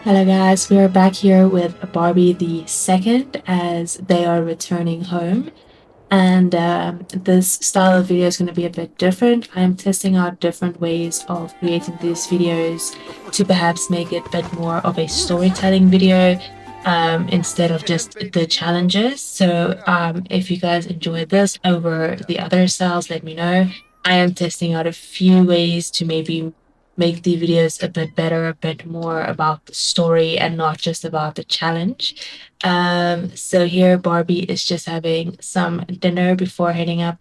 Hello guys, we are back here with Barbie the second as they are returning home. And this style of video is going to be a bit different. I'm testing out different ways of creating these videos to perhaps make it a bit more of a storytelling video instead of just the challenges. So if you guys enjoy this over the other styles, let me know. I am testing out a few ways to maybe make the videos a bit better, a bit more about the story and not just about the challenge. So here Barbie is just having some dinner before heading up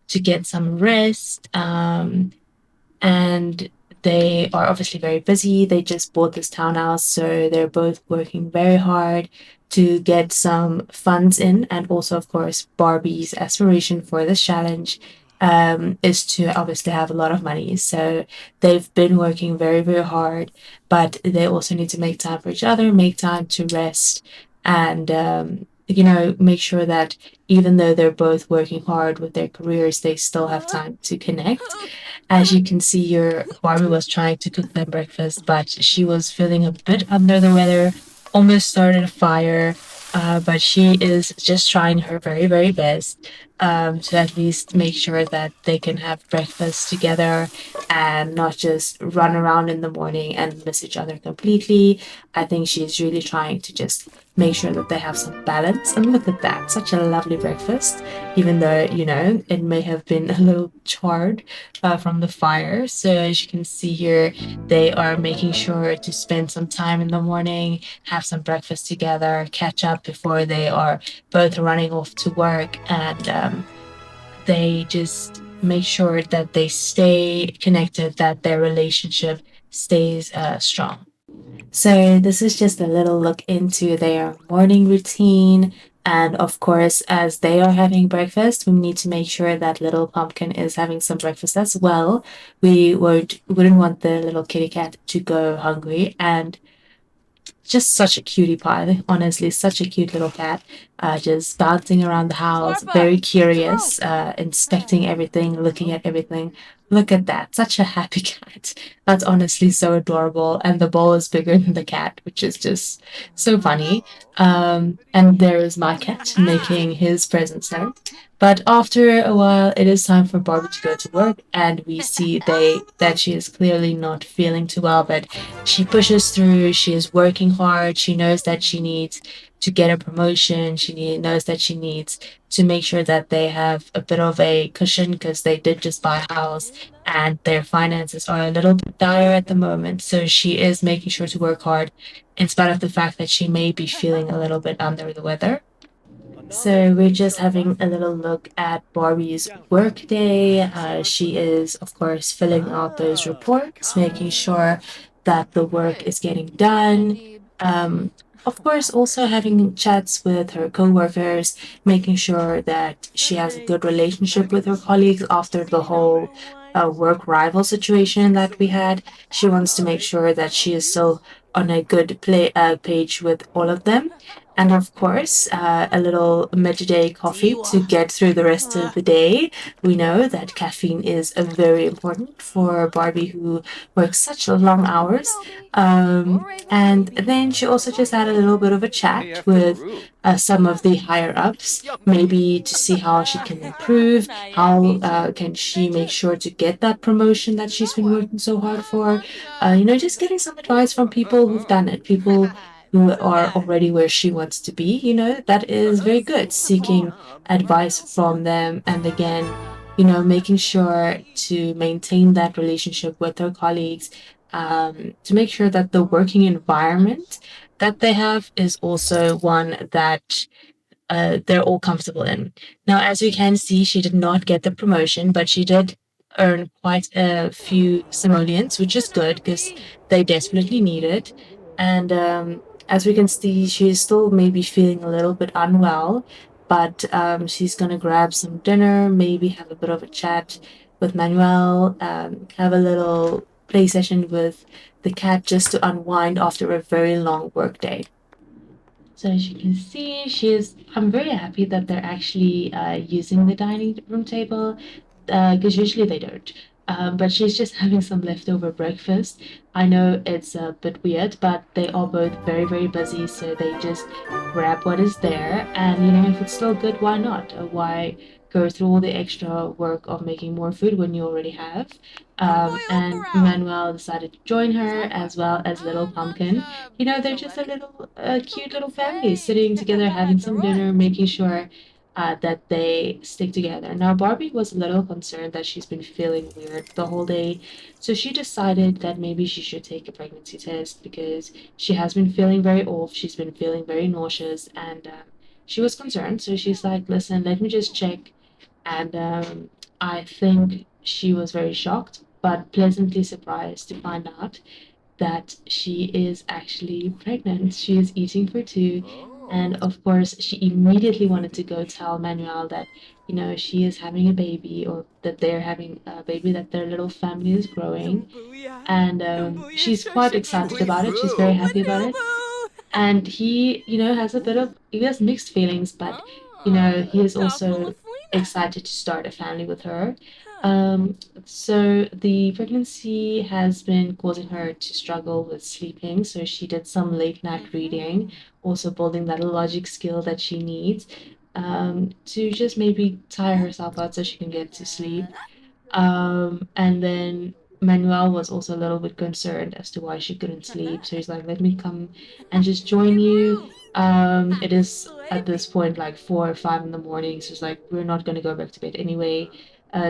to get some rest. And they are obviously very busy. They just bought this townhouse, so they're both working very hard to get some funds in. And also, of course, Barbie's aspiration for this challenge is to obviously have a lot of money. So they've been working very, very hard, but they also need to make time for each other, make time to rest, and make sure that even though they're both working hard with their careers, they still have time to connect. As you can see here, Barbie was trying to cook them breakfast, but she was feeling a bit under the weather, almost started a fire. But she is just trying her very, very best to at least make sure that they can have breakfast together and not just run around in the morning and miss each other completely. I think she's really trying to just make sure that they have some balance. And look at that, such a lovely breakfast, even though, it may have been a little charred from the fire. So as you can see here, they are making sure to spend some time in the morning, have some breakfast together, catch up before they are both running off to work, and they just make sure that they stay connected, that their relationship stays strong. So, this is just a little look into their morning routine. And of course, as they are having breakfast, we need to make sure that little pumpkin is having some breakfast as well. We wouldn't want the little kitty cat to go hungry. And just such a cutie pie, honestly, such a cute little cat, just bouncing around the house, very curious, inspecting everything, looking at everything. Look at that, such a happy cat. That's honestly so adorable, and the bowl is bigger than the cat, which is just so funny. And there is my cat making his presence known. But after a while, it is time for Barbie to go to work, and we see that she is clearly not feeling too well, but she pushes through. She is working hard. She knows that she needs to get a promotion. Knows that she needs to make sure that they have a bit of a cushion because they did just buy a house and their finances are a little bit dire at the moment. So she is making sure to work hard in spite of the fact that she may be feeling a little bit under the weather. So we're just having a little look at Barbie's workday. She is, of course, filling out those reports, making sure that the work is getting done. Um, of course, also having chats with her coworkers, making sure that she has a good relationship with her colleagues after the whole work rival situation that we had. She wants to make sure that she is still on a good page with all of them. And of course, a little midday coffee to get through the rest of the day. We know that caffeine is very important for Barbie, who works such long hours. And then she also just had a little bit of a chat with some of the higher ups, maybe to see how she can improve, how can she make sure to get that promotion that she's been working so hard for. Just getting some advice from people who've done it, people who are already where she wants to be, that is very good. Seeking advice from them, and again, making sure to maintain that relationship with her colleagues, to make sure that the working environment that they have is also one that they're all comfortable in. Now, as we can see, she did not get the promotion, but she did earn quite a few simoleons, which is good because they desperately need it. And as we can see, she's still maybe feeling a little bit unwell, but she's gonna grab some dinner, maybe have a bit of a chat with Manuel, have a little play session with the cat just to unwind after a very long work day. So as you can see, I'm very happy that they're actually using the dining room table because usually they don't. but she's just having some leftover breakfast. I know it's a bit weird, but they are both very, very busy, so they just grab what is there. And, if it's still good, why not? Why go through all the extra work of making more food when you already have? And Manuel decided to join her as well as Little Pumpkin. They're just a little cute little family sitting together, having some dinner, making sure that they stick together. Now, Barbie was a little concerned that she's been feeling weird the whole day, so she decided that maybe she should take a pregnancy test because she has been feeling very off. She's been feeling very nauseous, and she was concerned. So she's like, "Listen, let me just check." And I think she was very shocked, but pleasantly surprised to find out that she is actually pregnant. She is eating for two. And of course, she immediately wanted to go tell Manuel that, she is having a baby or that they're having a baby, that their little family is growing. And she's quite excited about it. She's very happy about it. And he, has a bit of, he has mixed feelings, but, he is also excited to start a family with her. So the pregnancy has been causing her to struggle with sleeping. So she did some late night reading, also building that logic skill that she needs to just maybe tire herself out so she can get to sleep. And then Manuel was also a little bit concerned as to why she couldn't sleep. So he's like, let me come and just join you. It is at this point like 4 or 5 in the morning. So it's like, we're not going to go back to bed anyway.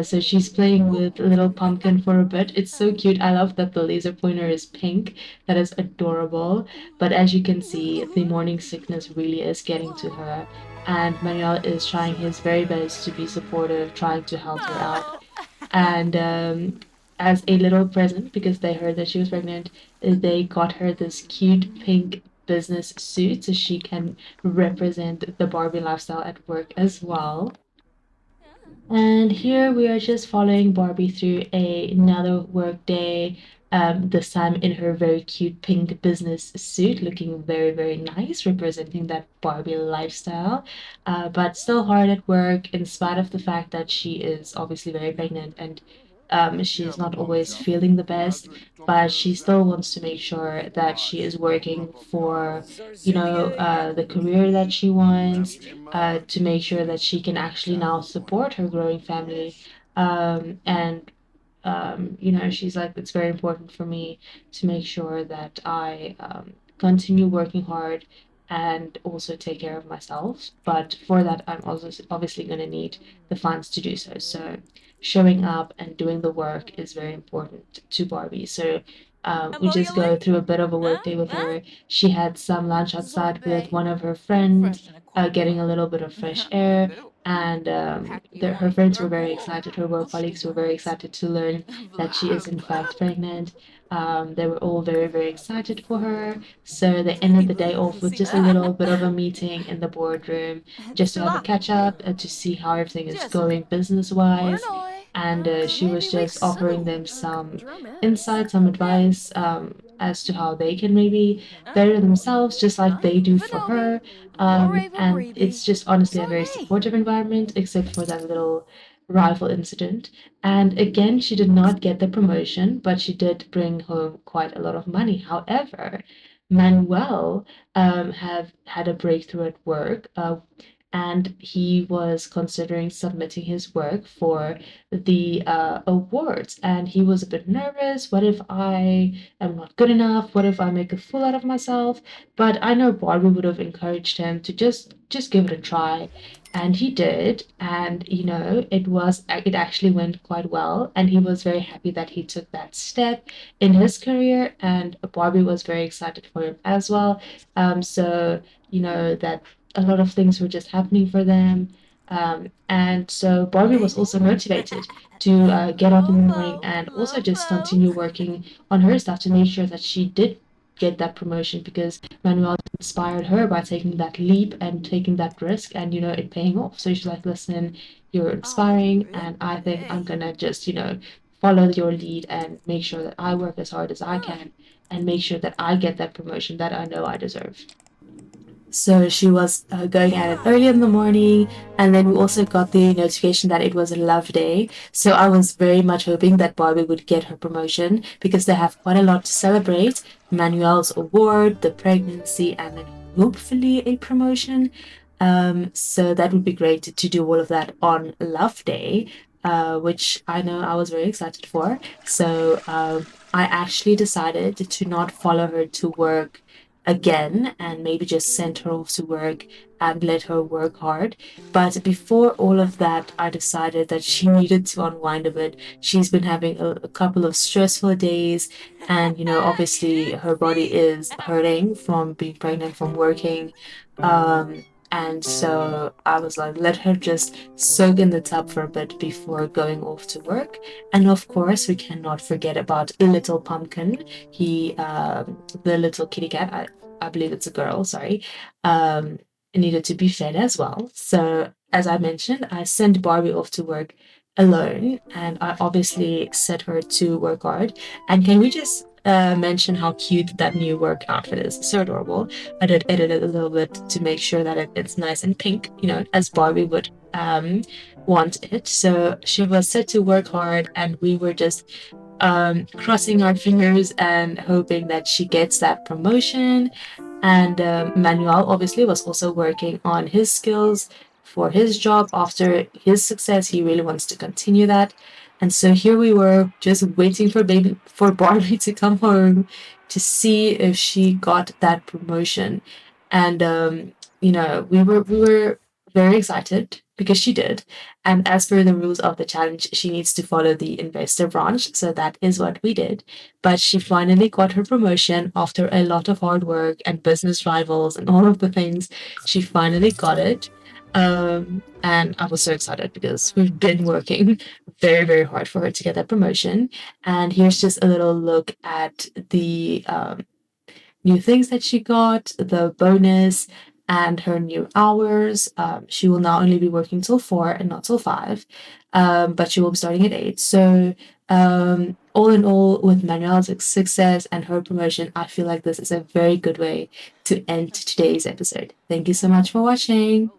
So she's playing with Little Pumpkin for a bit. It's so cute. I love that the laser pointer is pink. That is adorable. But as you can see, the morning sickness really is getting to her. And Manuel is trying his very best to be supportive, trying to help her out. And as a little present, because they heard that she was pregnant, they got her this cute pink business suit so she can represent the Barbie lifestyle at work as well. And here we are just following Barbie through another work day, this time in her very cute pink business suit, looking very, very nice, representing that Barbie lifestyle, but still hard at work in spite of the fact that she is obviously very pregnant and she's not always feeling the best, but she still wants to make sure that she is working for, the career that she wants, to make sure that she can actually now support her growing family. And she's like, it's very important for me to make sure that I continue working hard and also take care of myself. But for that, I'm also obviously going to need the funds to do so. So showing up and doing the work is very important to Barbie. So we just go through a bit of a work day with her. She had some lunch outside with one of her friends, getting a little bit of fresh air. And her friends were very excited. Her work colleagues were very excited to learn that she is in fact pregnant. They were all very, very excited for her. So they ended the day off with just a little bit of a meeting in the boardroom, just to have a catch up and to see how everything is going business wise. And she was just offering them some insight, some advice as to how they can maybe better themselves, just like they do for her. And it's just honestly a very supportive environment, except for that little rival incident. And again, she did not get the promotion, but she did bring home quite a lot of money. However, Manuel have had a breakthrough at work, and he was considering submitting his work for the awards. And he was a bit nervous. What if I am not good enough? What if I make a fool out of myself? But I know Barbie would have encouraged him to just give it a try. And he did, and it actually went quite well, and he was very happy that he took that step in his career, and Barbie was very excited for him as well. So that a lot of things were just happening for them. And so Barbie was also motivated to get up in the morning and also just continue working on her stuff to make sure that she did get that promotion because Manuel inspired her by taking that leap and taking that risk and it paying off. So she's like, listen, you're inspiring, and I think I'm gonna just follow your lead and make sure that I work as hard as I can and make sure that I get that promotion that I know I deserve. So she was going at it early in the morning, and then we also got the notification that it was a love day. So I was very much hoping that Barbie would get her promotion because they have quite a lot to celebrate. Manuel's award, the pregnancy, and then hopefully a promotion. So that would be great to do all of that on Love Day, which I know I was very excited for. So I actually decided to not follow her to work again and maybe just send her off to work and let her work hard. But before all of that, I decided that she needed to unwind a bit. She's been having a couple of stressful days, and obviously her body is hurting from being pregnant, from working. And so I was like, let her just soak in the tub for a bit before going off to work. And of course, we cannot forget about Little Pumpkin. The little kitty cat, I believe it's a girl, sorry, um, needed to be fed as well. So, as I mentioned, I sent Barbie off to work alone, and I obviously set her to work hard. And can we just mention how cute that new work outfit is? So adorable. I did edit it a little bit to make sure that it's nice and pink, as Barbie would want it. So she was set to work hard, and we were just crossing our fingers and hoping that she gets that promotion. And Manuel obviously was also working on his skills for his job. After his success, he really wants to continue that. And so here we were, just waiting for Barbie to come home to see if she got that promotion. And we were very excited because she did. And as per the rules of the challenge, she needs to follow the investor branch. So that is what we did. But she finally got her promotion after a lot of hard work and business rivals and all of the things. She finally got it. And I was so excited because we've been working very, very hard for her to get that promotion. And here's just a little look at the new things that she got, the bonus, and her new hours. She will now only be working till 4 and not till 5, but she will be starting at 8. So, all in all, with Manuel's success and her promotion, I feel like this is a very good way to end today's episode. Thank you so much for watching.